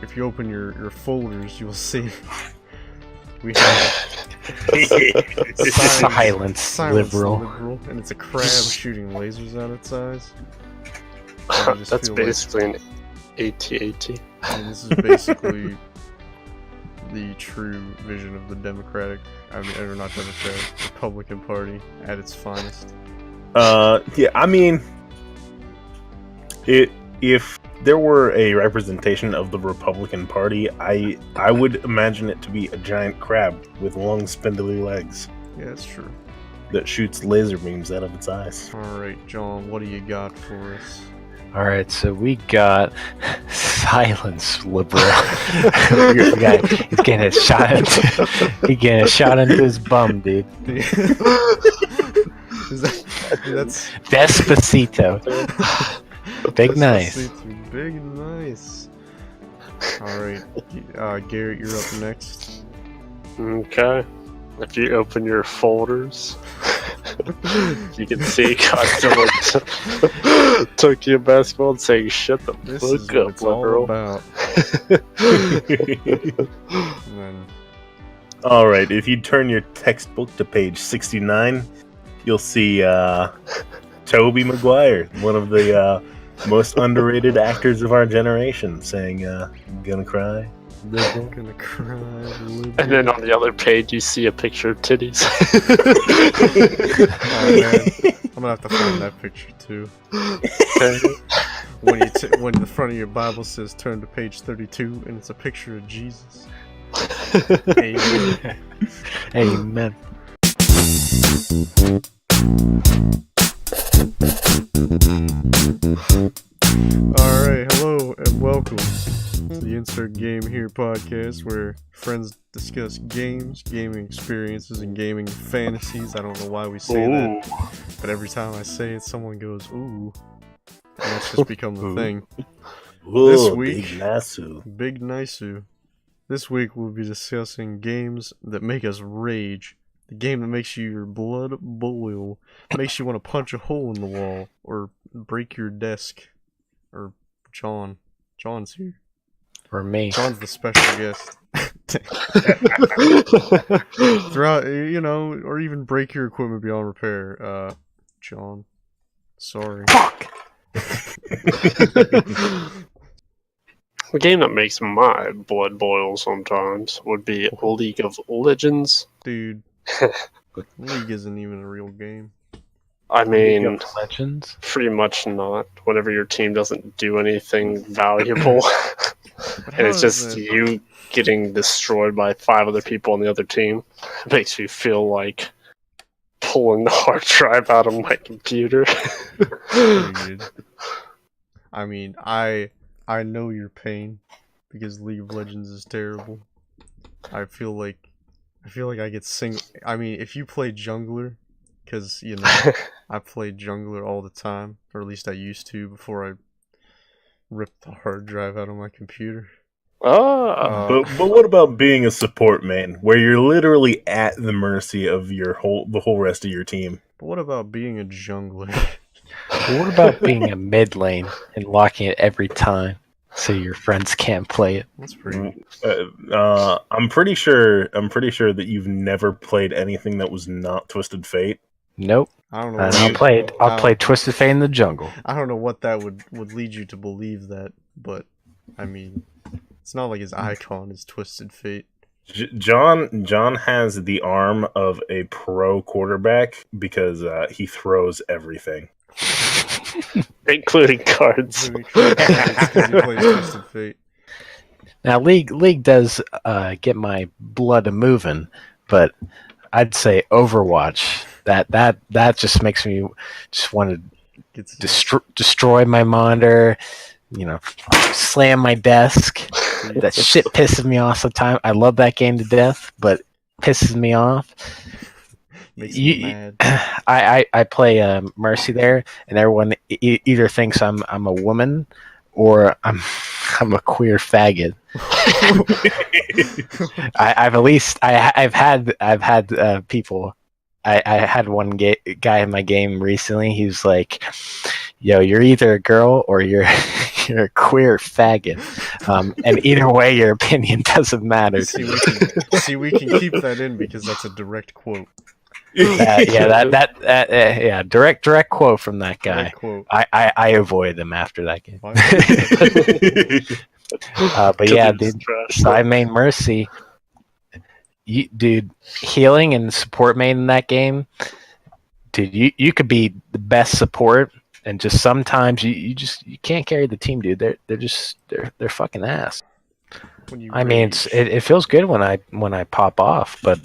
if you open your folders, you'll see we have Silence, liberal. and it's a crab shooting lasers out its eyes. That's basically an AT-AT. And this is basically the true vision of the Republican Party at its finest. Yeah, I mean, if there were a representation of the Republican Party, I would imagine it to be a giant crab with long, spindly legs. Yeah, that's true. That shoots laser beams out of its eyes. Alright, John, what do you got for us? Alright, so we got silence, liberal. He's getting a shot into his bum, dude. That's Despacito. Big nice. Big nice. Alright, Garrett, you're up next. Okay. If you open your folders, you can see Godzilla Tokyo Basketball and saying, "Shut the fuck up, liberal." Alright, if you turn your textbook to page 69, you'll see Tobey Maguire, one of the most underrated actors of our generation, saying, "Gonna cry, liberal." Gonna cry, liberal. And then on the other page, you see a picture of titties. Oh man, I'm gonna have to find that picture too. When the front of your Bible says turn to page 32 and it's a picture of Jesus. Amen. Amen. Alright, hello and welcome to the Insert Game Here podcast, where friends discuss games, gaming experiences, and gaming fantasies. I don't know why we say that, but every time I say it, someone goes, ooh. And that's just become the thing. Ooh, This week, Big Nisu. This week we'll be discussing games that make us rage. The game that makes your blood boil, makes you want to punch a hole in the wall, or break your desk. Or John. John's here. Or me. John's the special guest. Throughout, or even break your equipment beyond repair. John. Sorry. Fuck! The game that makes my blood boil sometimes would be League of Legends. Dude. League isn't even a real game. I mean, Legends? pretty much not. Whenever your team doesn't do anything valuable, and it's just you getting destroyed by 5 other people on the other team, it makes me feel like pulling the hard drive out of my computer. Dude. I mean, I know your pain because League of Legends is terrible. I feel like I get I mean, if you play jungler, because I played jungler all the time, or at least I used to before I ripped the hard drive out of my computer. But what about being a support man, where you're literally at the mercy of the whole rest of your team? But what about being a jungler? What about being a mid lane and locking it every time so your friends can't play it? That's pretty. I'm pretty sure that you've never played anything that was not Twisted Fate. Nope. I don't know. I'll play Twisted Fate in the jungle. I don't know what that would lead you to believe that, but I mean, it's not like his icon is Twisted Fate. John has the arm of a pro quarterback because he throws everything. Including cards. Because he plays Twisted Fate. Now, League does get my blood moving, but I'd say Overwatch. That just makes me just want to destroy my monitor. Slam my desk. That shit pisses me off sometimes. I love that game to death, but pisses me off. Makes me mad. I play Mercy there, and everyone either thinks I'm a woman or I'm a queer faggot. I've had people. I had one guy in my game recently. He was like, "Yo, you're either a girl or you're you're a queer faggot. And either way, your opinion doesn't matter. See, we can keep that in because that's a direct quote. Direct quote from that guy. Direct quote. I avoided him after that game. But yeah, dude, side main Mercy, dude, healing and support main in that game, dude, you could be the best support, and just sometimes you can't carry the team, dude. They're fucking ass. I mean, it feels good when I pop off, but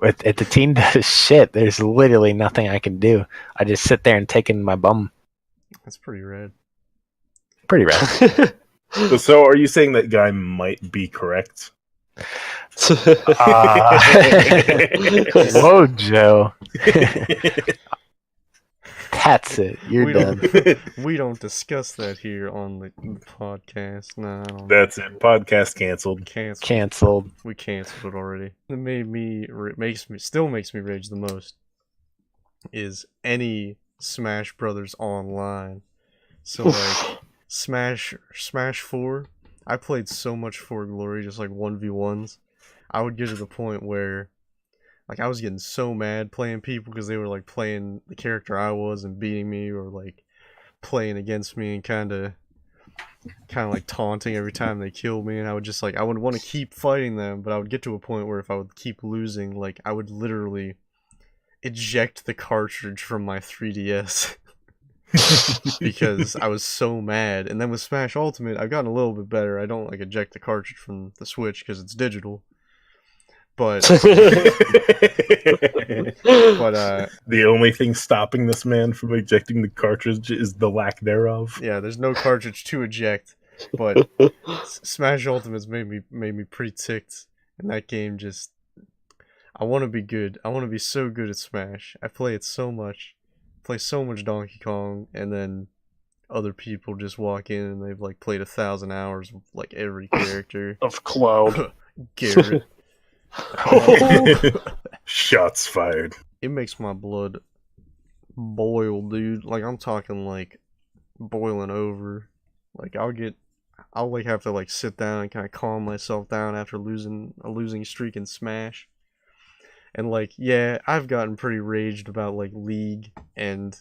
if the team does shit, there's literally nothing I can do. I just sit there and take it in my bum. That's pretty rad. Pretty rad. So are you saying that guy might be correct? Whoa, Joe. That's it. You're done. We don't discuss that here on the podcast. No. That's it. Podcast canceled. Canceled. We canceled it already. It still makes me rage the most is any Smash Brothers online. So like Smash 4, I played so much For Glory, just like 1v1s. I would get to the point where like I was getting so mad playing people because they were like playing the character I was and beating me, or like playing against me and kind of like taunting every time they killed me, and I would just like I would want to keep fighting them, but I would get to a point where if I would keep losing, like I would literally eject the cartridge from my 3DS. Because I was so mad. And then with Smash Ultimate, I've gotten a little bit better. I don't like eject the cartridge from the Switch because it's digital. But the only thing stopping this man from ejecting the cartridge is the lack thereof. Yeah, there's no cartridge to eject. But Smash Ultimate's made me pretty ticked. And that game just, I want to be good. I want to be so good at Smash. I play it so much. Play so much Donkey Kong, and then other people just walk in and they've like played 1,000 hours of like every character of Cloud. Garrett. Shots fired. It makes my blood boil, dude. Like I'm talking like boiling over. Like I'll like have to like sit down and kind of calm myself down after losing a losing streak in Smash. And like, yeah, I've gotten pretty raged about like League and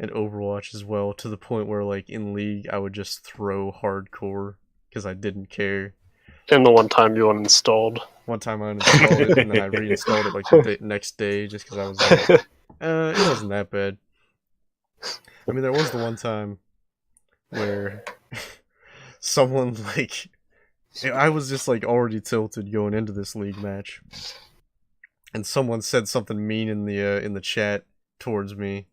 Overwatch as well, to the point where like in League I would just throw hardcore because I didn't care. And the one time you uninstalled. One time I uninstalled it and then I reinstalled it like the next day just because I was like, it wasn't that bad. I mean, there was the one time where someone like, I was just like already tilted going into this League match. And someone said something mean in the chat towards me.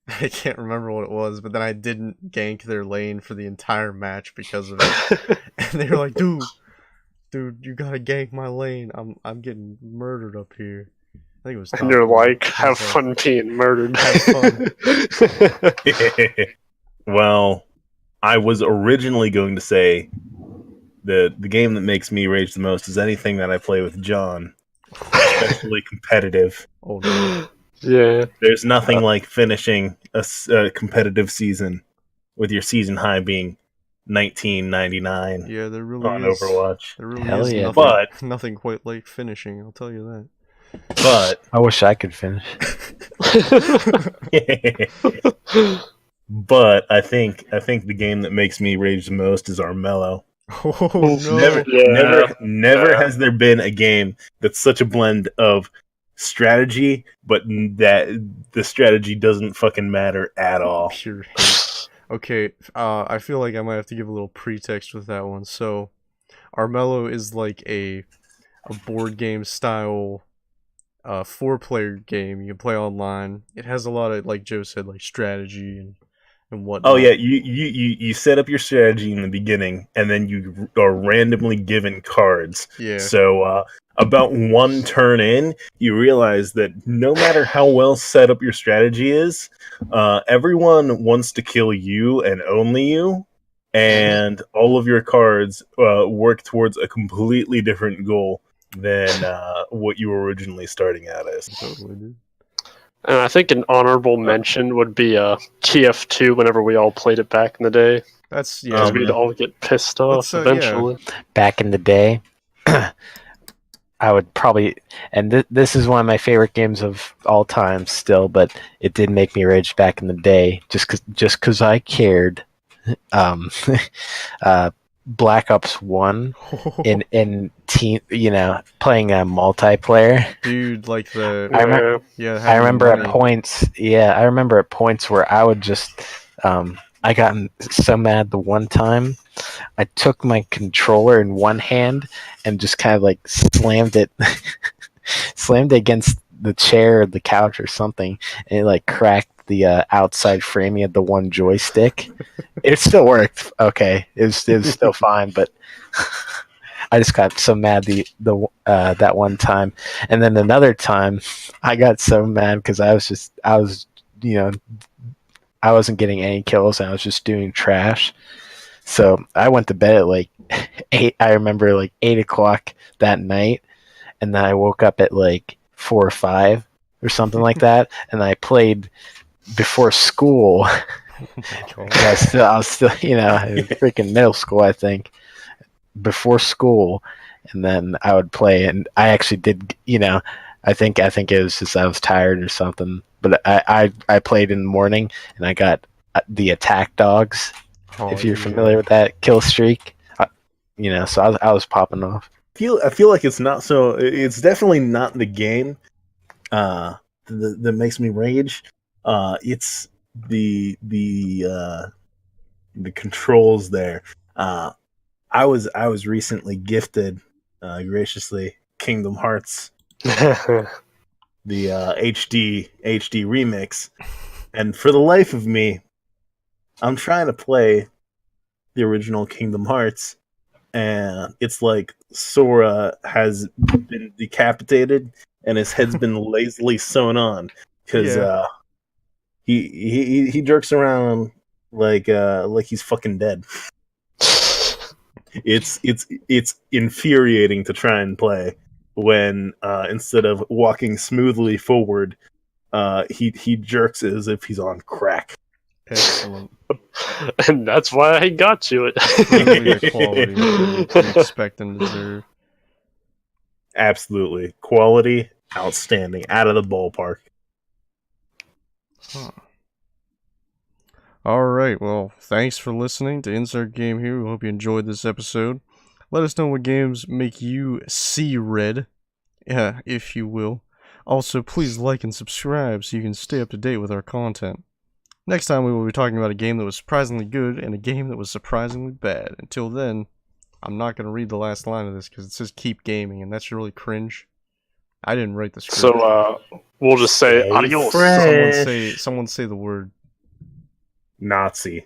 I can't remember what it was, but then I didn't gank their lane for the entire match because of it. And they were like, "Dude, you gotta gank my lane. I'm getting murdered up here." I think it was. And you're like, "Have fun being murdered." Have fun. Well, I was originally going to say the game that makes me rage the most is anything that I play with John. Especially competitive. Oh no. Yeah. There's nothing like finishing a competitive season with your season high being 1999. Yeah, there really on is. Overwatch. There really Hell is yeah. nothing, But nothing quite like finishing, I'll tell you that. But I wish I could finish. but I think the game that makes me rage the most is Armello. Oh no. Never has there been a game that's such a blend of strategy, but that the strategy doesn't fucking matter at all. Pure hate. Okay, I feel like I might have to give a little pretext with that one. So, Armello is like a board game style 4-player game. You can play online. It has a lot of, like Joe said, like strategy and whatnot. Oh yeah, you set up your strategy in the beginning, and then you are randomly given cards. Yeah. So about one turn in, you realize that no matter how well set up your strategy is, everyone wants to kill you and only you, and all of your cards work towards a completely different goal than what you were originally starting out as. Totally, dude. And I think an honorable mention would be TF2 whenever we all played it back in the day. That's Because we'd all get pissed off eventually. Back in the day, I would probably, and this is one of my favorite games of all time still, but it did make me rage back in the day just cause I cared. Black Ops 1 in team, playing a multiplayer. Dude, like the I remember at points. Yeah, I remember at points where I would just I got so mad the one time I took my controller in one hand and just kind of like slammed it against the chair or the couch or something, and it like cracked the outside framing of the one joystick. It still worked. Okay, it was still fine, but I just got so mad the that one time, and then another time I got so mad because I wasn't getting any kills and I was just doing trash. So I went to bed at like 8. I remember like 8 o'clock that night, and then I woke up at like 4 or 5 or something like that, and I played before school. I was still, freaking middle school, I think, before school, and then I would play, and I actually did, I think it was just I was tired or something, but I played in the morning, and I got the attack dogs. If you're familiar with that kill streak, so I was popping off. I feel like it's not so. It's definitely not the game that makes me rage. It's the controls there. I was recently gifted graciously Kingdom Hearts, the HD remix, and for the life of me, I'm trying to play the original Kingdom Hearts, and it's like Sora has been decapitated and his head's been lazily sewn on because he jerks around like he's fucking dead. It's infuriating to try and play when instead of walking smoothly forward, he jerks as if he's on crack. Excellent. And that's why I got you it. The quality you expect and deserve. Absolutely. Quality, outstanding, out of the ballpark. Huh. Alright, well, thanks for listening to Insert Game here. We hope you enjoyed this episode. Let us know what games make you see red, if you will. Also, please like and subscribe so you can stay up to date with our content. Next time we will be talking about a game that was surprisingly good and a game that was surprisingly bad. Until then, I'm not going to read the last line of this because it says keep gaming, and that's really cringe. I didn't write the script. So, we'll just say adios. Someone say the word Nazi.